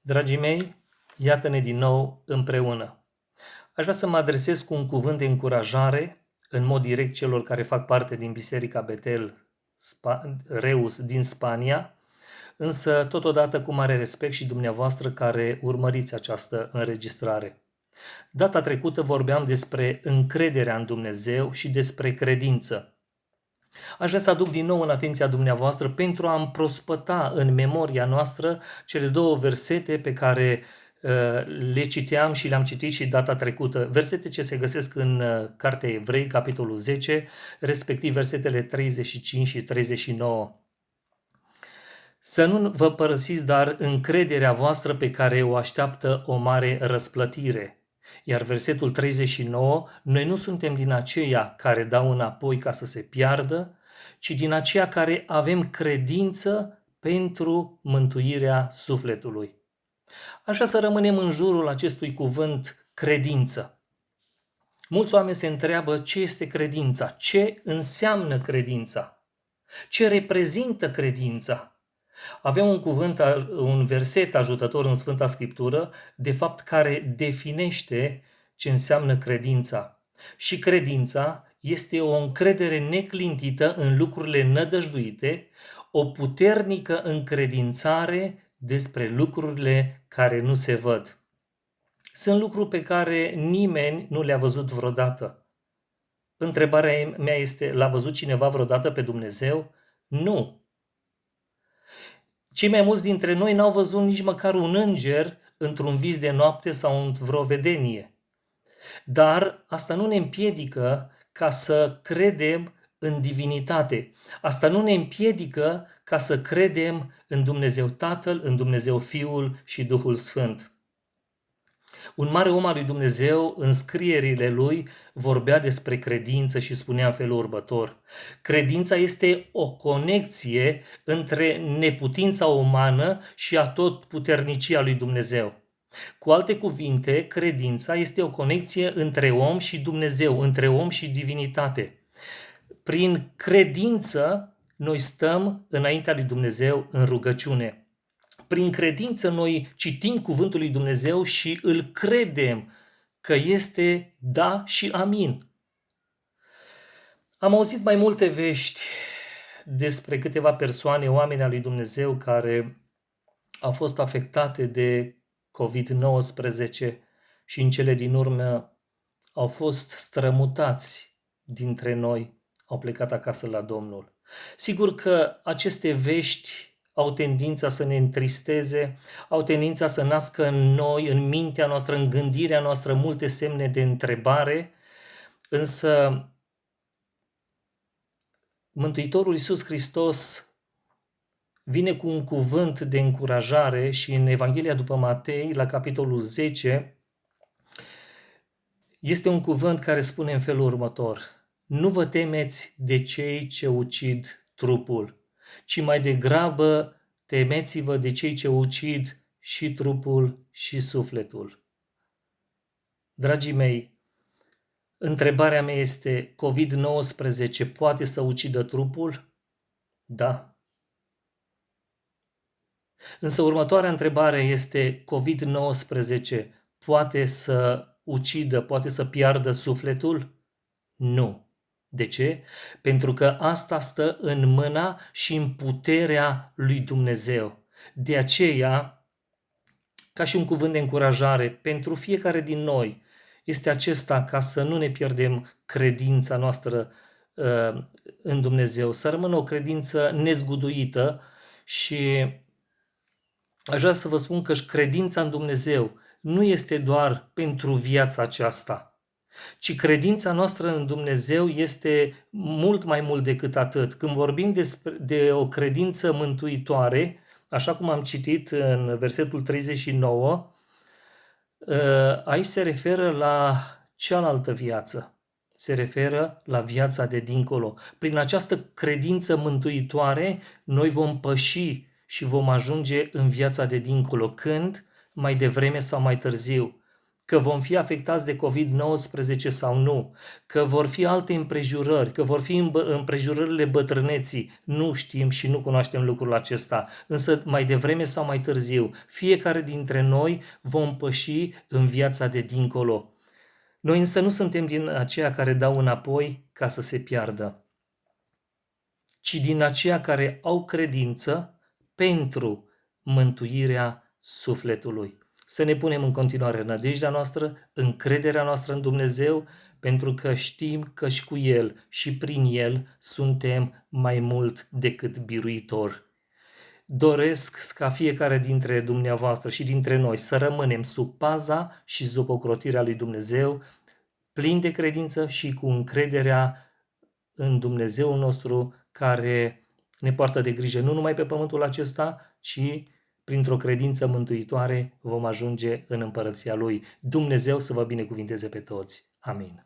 Dragii mei, iată-ne din nou împreună. Aș vrea să mă adresez cu un cuvânt de încurajare în mod direct celor care fac parte din Biserica Betel Reus din Spania, însă totodată cu mare respect și dumneavoastră care urmăriți această înregistrare. Data trecută vorbeam despre încrederea în Dumnezeu și despre credință. Aș vrea să aduc din nou în atenția dumneavoastră pentru a împrospăta în memoria noastră cele două versete pe care le citeam și le-am citit și data trecută. Versete ce se găsesc în Cartea Evrei, capitolul 10, respectiv versetele 35 și 39. Să nu vă părăsiți, dar încrederea voastră pe care o așteaptă o mare răsplătire. Iar versetul 39, noi nu suntem din aceia care dau înapoi ca să se piardă, ci din aceia care avem credință pentru mântuirea sufletului. Aș vrea să rămânem în jurul acestui cuvânt credință. Mulți oameni se întreabă ce este credința, ce înseamnă credința, ce reprezintă credința. Avem un verset ajutător în Sfânta Scriptură, de fapt, care definește ce înseamnă credința. Și credința este o încredere neclintită în lucrurile nădăjduite, o puternică încredințare despre lucrurile care nu se văd. Sunt lucruri pe care nimeni nu le-a văzut vreodată. Întrebarea mea este, l-a văzut cineva vreodată pe Dumnezeu? Nu. Cei mai mulți dintre noi n-au văzut nici măcar un înger într-un vis de noapte sau în vreo vedenie. Dar asta nu ne împiedică ca să credem în divinitate. Asta nu ne împiedică ca să credem în Dumnezeu Tatăl, în Dumnezeu Fiul și Duhul Sfânt. Un mare om al lui Dumnezeu, în scrierile lui, vorbea despre credință și spunea în felul următor: credința este o conexie între neputința umană și atotputernicia lui Dumnezeu. Cu alte cuvinte, credința este o conexie între om și Dumnezeu, între om și divinitate. Prin credință, noi stăm înaintea lui Dumnezeu în rugăciune. Prin credință noi citim cuvântul lui Dumnezeu și îl credem că este da și amin. Am auzit mai multe vești despre câteva persoane, oameni al lui Dumnezeu, care au fost afectate de COVID-19 și în cele din urmă au fost strămutați dintre noi, au plecat acasă la Domnul. Sigur că aceste vești au tendința să ne întristeze, au tendința să nască în noi, în mintea noastră, în gândirea noastră, multe semne de întrebare, însă Mântuitorul Iisus Hristos vine cu un cuvânt de încurajare și în Evanghelia după Matei, la capitolul 10, este un cuvânt care spune în felul următor: nu vă temeți de cei ce ucid trupul, ci mai degrabă temeți-vă de cei ce ucid și trupul și sufletul. Dragii mei, întrebarea mea este: COVID-19 poate să ucidă trupul? Da. Însă următoarea întrebare este: COVID-19 poate să ucidă, poate să piardă sufletul? Nu. De ce? Pentru că asta stă în mâna și în puterea lui Dumnezeu. De aceea, ca și un cuvânt de încurajare pentru fiecare din noi, este acesta: ca să nu ne pierdem credința noastră în Dumnezeu, să rămână o credință nezguduită. Și aș vrea să vă spun că credința în Dumnezeu nu este doar pentru viața aceasta, ci credința noastră în Dumnezeu este mult mai mult decât atât. Când vorbim de o credință mântuitoare, așa cum am citit în versetul 39, aici se referă la cealaltă viață, se referă la viața de dincolo. Prin această credință mântuitoare, noi vom păși și vom ajunge în viața de dincolo. Când? Mai devreme sau mai târziu. că vom fi afectați de COVID-19 sau nu, că vor fi alte împrejurări, că vor fi împrejurările bătrâneții. Nu știm și nu cunoaștem lucrul acesta, însă mai devreme sau mai târziu, fiecare dintre noi vom păși în viața de dincolo. Noi însă nu suntem din aceia care dau înapoi ca să se piardă, ci din aceia care au credință pentru mântuirea sufletului. Să ne punem în continuare nădejdea noastră, încrederea noastră în Dumnezeu, pentru că știm că și cu El și prin El suntem mai mult decât biruitori. Doresc ca fiecare dintre dumneavoastră și dintre noi să rămânem sub paza și sub ocrotirea lui Dumnezeu, plini de credință și cu încrederea în Dumnezeul nostru care ne poartă de grijă nu numai pe pământul acesta, ci printr-o credință mântuitoare vom ajunge în împărăția Lui. Dumnezeu să vă binecuvinteze pe toți. Amin.